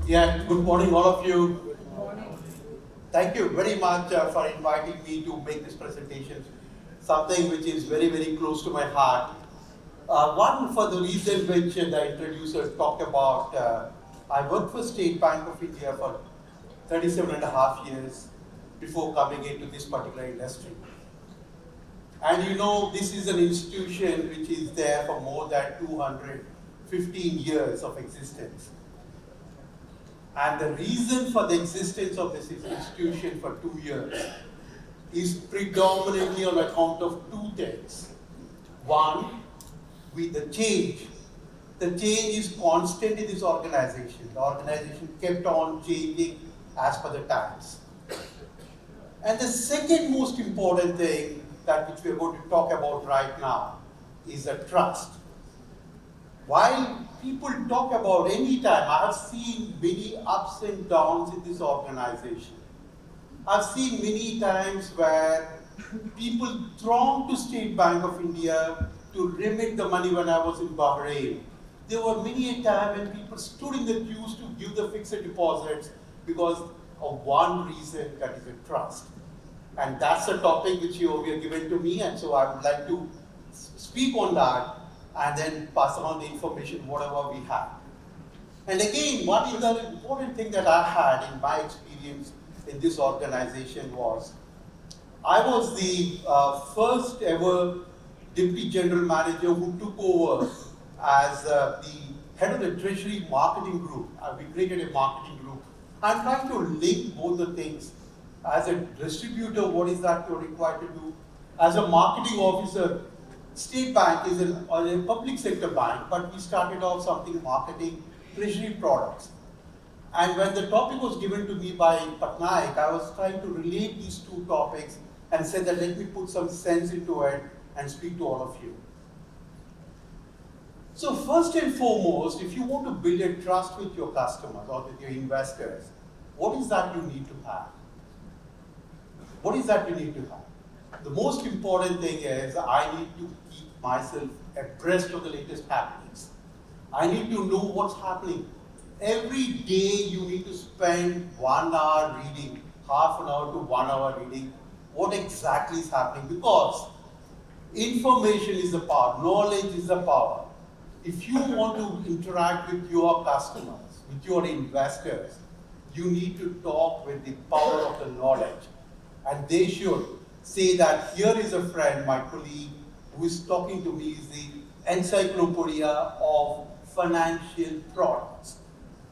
Yeah, good morning, all of you. Good morning. Thank you very much for inviting me to make this presentation, something which is very, very close to my heart. One, for the reason which the introducer talked about, I worked for State Bank of India for 37 and a half years before coming into this particular industry. And you know, this is an institution which is there for more than 215 years of existence. And the reason for the existence of this institution for 2 years is predominantly on account of two things. One, with the change. The change is constant in this organization. The organization kept on changing as per the times. And the second most important thing that which we are going to talk about right now is the trust. While people talk about any time, I have seen many ups and downs in this organization. I've seen many times where people thronged to State Bank of India to remit the money when I was in Bahrain. There were many a time when people stood in the queues to give the fixed deposits because of one reason, that is a trust. And that's a topic which you are given to me, and so I would like to speak on that and then pass on the information, whatever we have. And again, one of the important thing that I had in my experience in this organization was, I was the first ever Deputy General Manager who took over as the head of the Treasury Marketing Group. We created a marketing group. I'm trying to link both the things. As a distributor, what is that you're required to do? As a marketing officer, State Bank is a public sector bank, but we started off something marketing treasury products. And when the topic was given to me by Patnaik, I was trying to relate these two topics and said that let me put some sense into it and speak to all of you. So first and foremost, if you want to build a trust with your customers or with your investors, what is that you need to have? What is that you need to have? The most important thing is I need to keep myself abreast of the latest happenings. I need to know what's happening. Every day you need to spend 1 hour reading, half an hour to 1 hour reading what exactly is happening, because information is the power, knowledge is the power. If you want to interact with your customers, with your investors, you need to talk with the power of the knowledge. And they should say that here is a friend, my colleague, who is talking to me, is the encyclopedia of financial products.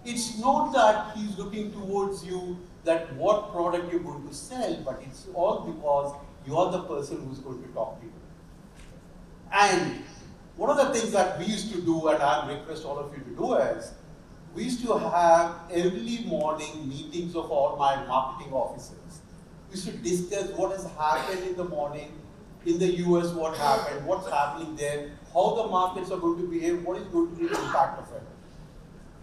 It's not that he's looking towards you that what product you're going to sell, but it's all because you're the person who's going to talk to you. And one of the things that we used to do, and I request all of you to do, is we used to have early morning meetings of all my marketing officers. We should discuss what has happened in the morning, in the US, what happened, what's happening there, how the markets are going to behave, what is going to be the impact of it.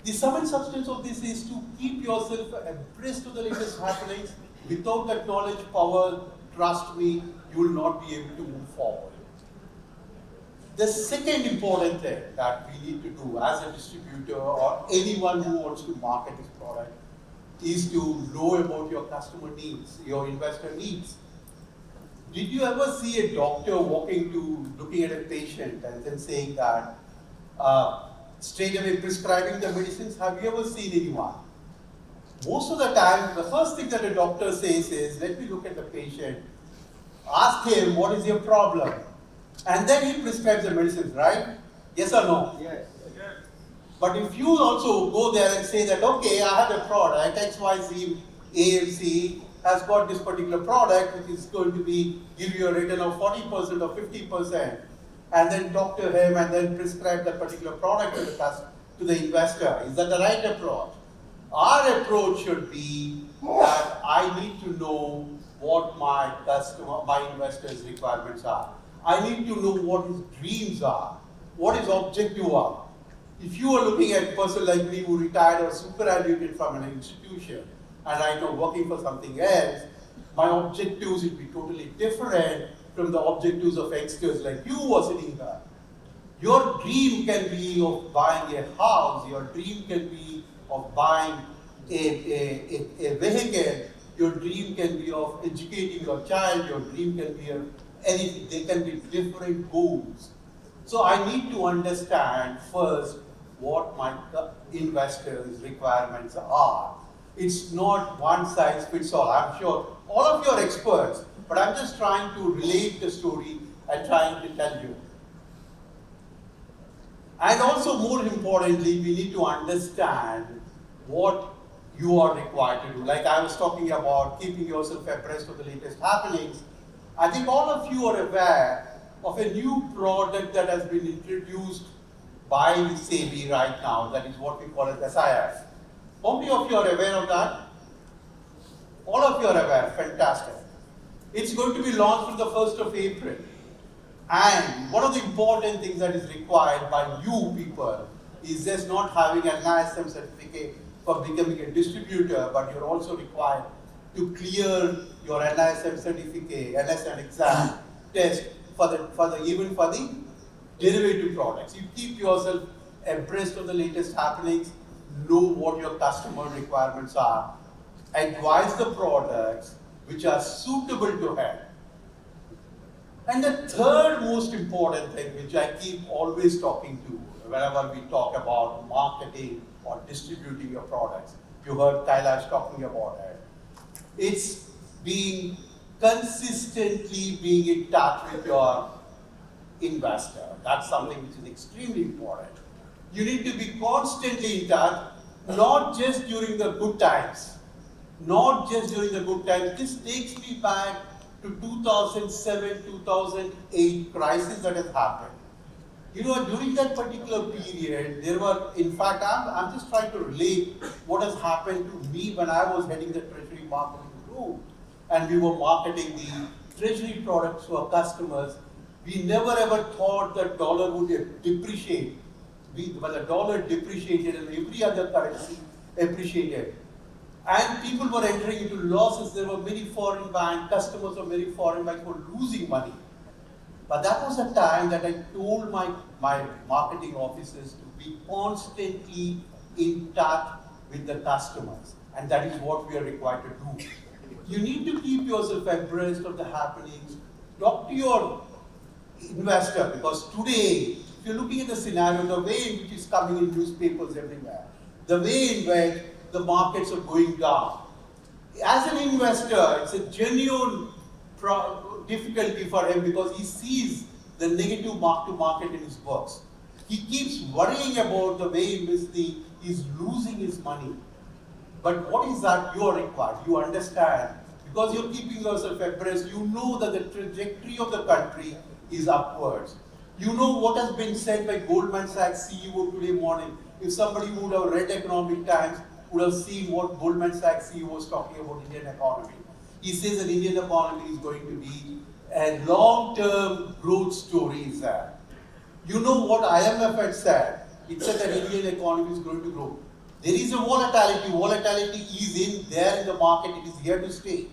The sum and substance of this is to keep yourself abreast of the latest happenings. Without that knowledge, power, trust me, you will not be able to move forward. The second important thing that we need to do as a distributor or anyone who wants to market his product is to know about your customer needs, your investor needs. Did you ever see a doctor looking at a patient and then saying that, straight away prescribing the medicines? Have you ever seen anyone? Most of the time, the first thing that a doctor says is, let me look at the patient, ask him what is your problem, and then he prescribes the medicines, right? Yes or no? Yes. But if you also go there and say that, okay, I have a product, XYZ AMFI has got this particular product which is going to give you a return of 40% or 50%, and then talk to him and then prescribe that particular product to the investor. Is that the right approach? Our approach should be that I need to know what my investor's requirements are. I need to know what his dreams are, what his objective are. If you are looking at a person like me who retired or superannuated from an institution and right now working for something else, my objectives will be totally different from the objectives of youngsters like you who are sitting here. Your dream can be of buying a house, your dream can be of buying a vehicle, your dream can be of educating your child, your dream can be of anything. They can be different goals. So I need to understand first what my investors' requirements are. It's not one size fits all. I'm sure all of you are experts, but I'm just trying to relate the story and trying to tell you. And also, more importantly, we need to understand what you are required to do. Like I was talking about keeping yourself abreast of the latest happenings. I think all of you are aware of a new product that has been introduced by SEBI right now. That is what we call as SIF. How many of you are aware of that? All of you are aware. Fantastic. It's going to be launched on the 1st of April. And one of the important things that is required by you people is just not having an NISM certificate for becoming a distributor, but you're also required to clear your NISM certificate, NSM exam test even for the derivative products. You keep yourself abreast of the latest happenings, know what your customer requirements are, advise the products which are suitable to him. And the third most important thing, which I keep always talking to whenever we talk about marketing or distributing your products, you heard Kailash talking about it, it's being consistently being in touch with your investor. That's something which is extremely important. You need to be constantly in touch, not just during the good times. Not just during the good times. This takes me back to 2007-2008 crisis that has happened. During that particular period, there were, in fact, I'm just trying to relate what has happened to me when I was heading the treasury marketing group and we were marketing the treasury products to our customers. We never ever thought that dollar would depreciate. But the dollar depreciated and every other currency appreciated. And people were entering into losses. There were many foreign banks, customers of many foreign banks were losing money. But that was the time that I told my marketing officers to be constantly in touch with the customers. And that is what we are required to do. You need to keep yourself abreast of the happenings. Talk to your investor, because today, if you're looking at the scenario, the way in which is coming in newspapers everywhere, the way in which the markets are going down. As an investor, it's a genuine difficulty for him because he sees the negative mark-to-market in his books. He keeps worrying about the way in which he's losing his money. But what is that you are required? You understand, because you're keeping yourself abreast, you know that the trajectory of the country is upwards. You know what has been said by Goldman Sachs CEO today morning. If somebody would have read Economic Times, would have seen what Goldman Sachs CEO was talking about Indian economy. He says that Indian economy is going to be a long-term growth story. You know what IMF had said? It said that Indian economy is going to grow. There is a volatility. Volatility is there in the market. It is here to stay.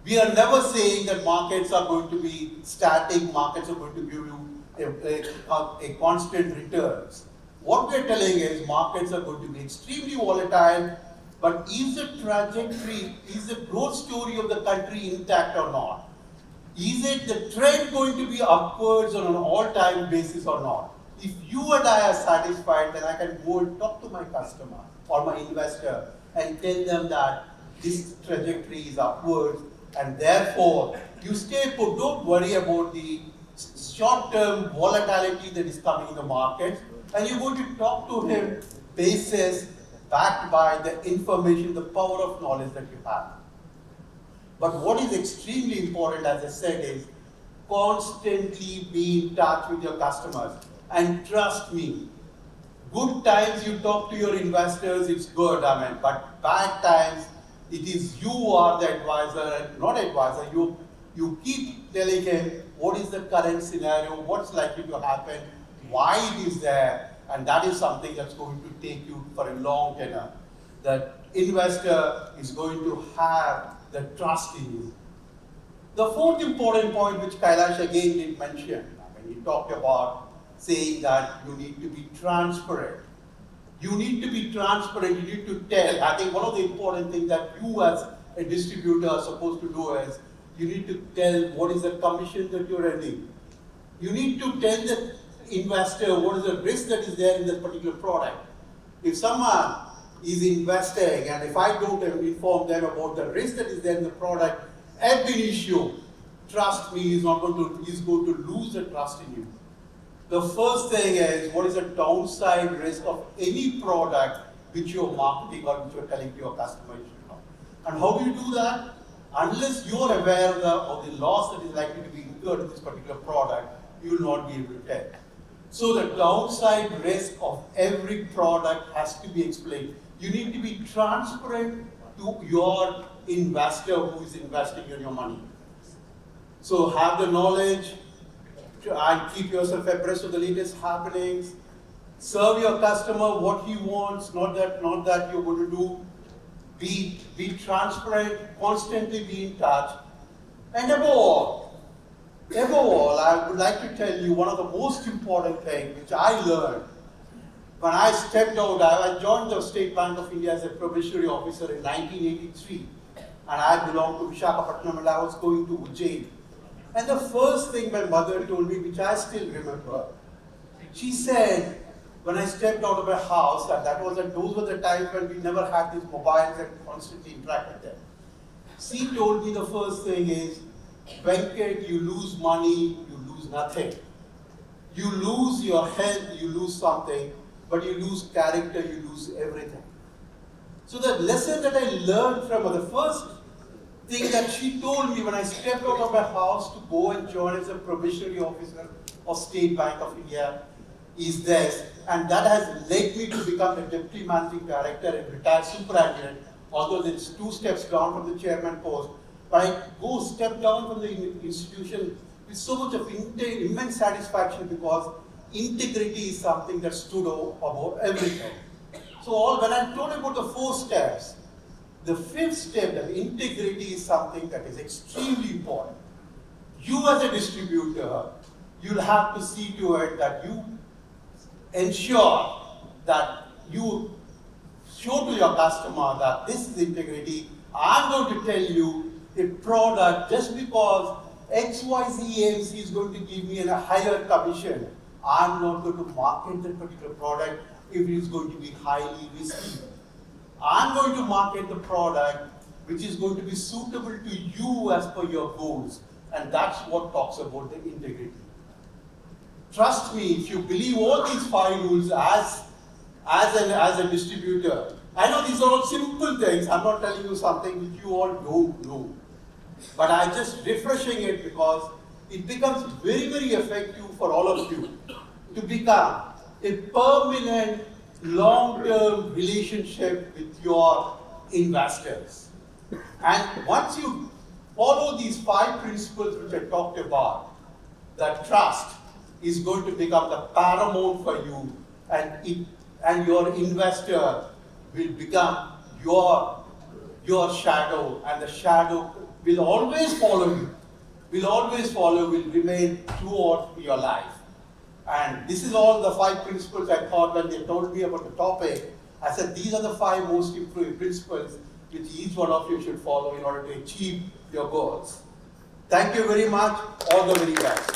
We are never saying that markets are going to be static. Markets are going to give you a constant returns. What we are telling is markets are going to be extremely volatile, but is the trajectory, is the growth story of the country intact or not? Is it the trend going to be upwards on an all-time basis or not? If you and I are satisfied, then I can go and talk to my customer or my investor and tell them that this trajectory is upwards, and therefore you stay put. Don't worry about the short-term volatility that is coming in the market, and you're going to talk to him basis backed by the information, the power of knowledge that you have. But what is extremely important, as I said, is constantly be in touch with your customers. And trust me, good times you talk to your investors, it's good, but bad times, it is you who are the advisor, not advisor. You keep telling him what is the current scenario, what's likely to happen, why it is there, and that is something that's going to take you for a long tenure. The investor is going to have the trust in you. The fourth important point, which Kailash again did mention, he talked about saying that you need to be transparent. You need to be transparent, you need to tell. I think one of the important things that you as a distributor are supposed to do is, you need to tell what is the commission that you're earning. You need to tell the investor what is the risk that is there in that particular product. If someone is investing and if I don't inform them about the risk that is there in the product, at initio, trust me, he's going to lose the trust in you. The first thing is, what is the downside risk of any product which you're marketing or which you're telling to your customers? And how do you do that? Unless you're aware of the loss that is likely to be incurred in this particular product, you will not be able to tell. So the downside risk of every product has to be explained. You need to be transparent to your investor who is investing in your money. So have the knowledge and keep yourself abreast of the latest happenings. Serve your customer what he wants, not that you're going to do. Be transparent, constantly be in touch. And above all, I would like to tell you one of the most important things which I learned when I stepped out. I joined the State Bank of India as a probationary officer in 1983, and I belonged to Visakhapatnam and I was going to Ujjain. And the first thing my mother told me, which I still remember, she said, when I stepped out of my house, and those were the times when we never had these mobiles and constantly interacted with them. She told me the first thing is, Venkat, you lose money, you lose nothing. You lose your health, you lose something, but you lose character, you lose everything. So the lesson that I learned from her, the first thing that she told me when I stepped out of my house to go and join as a probationary officer of State Bank of India is this, and that has led me to become a deputy managing director and retired superintendent, although it's 2 steps down from the chairman post. But I step down from the institution with so much of immense satisfaction, because integrity is something that stood above everything. So when I told about the 4 steps, the 5th step, that integrity, is something that is extremely important. You as a distributor, you'll have to see to it that you ensure that you show to your customer that this is integrity. I'm going to tell you a product just because XYZ AMC is going to give me a higher commission. I'm not going to market that particular product if it is going to be highly risky. I'm going to market the product which is going to be suitable to you as per your goals. And that's what talks about the integrity. Trust me, if you believe all these 5 rules as a distributor, I know these are all simple things. I'm not telling you something which you all don't know. But I'm just refreshing it because it becomes very, very effective for all of you to become a permanent, long-term relationship with your investors. And once you follow these 5 principles which I talked about, that trust is going to become the paramount for you, and your investor will become your shadow, and the shadow will always follow you, will remain throughout your life. And this is all the 5 principles I thought when they told me about the topic. I said these are the 5 most important principles which each one of you should follow in order to achieve your goals. Thank you very much. All the very best.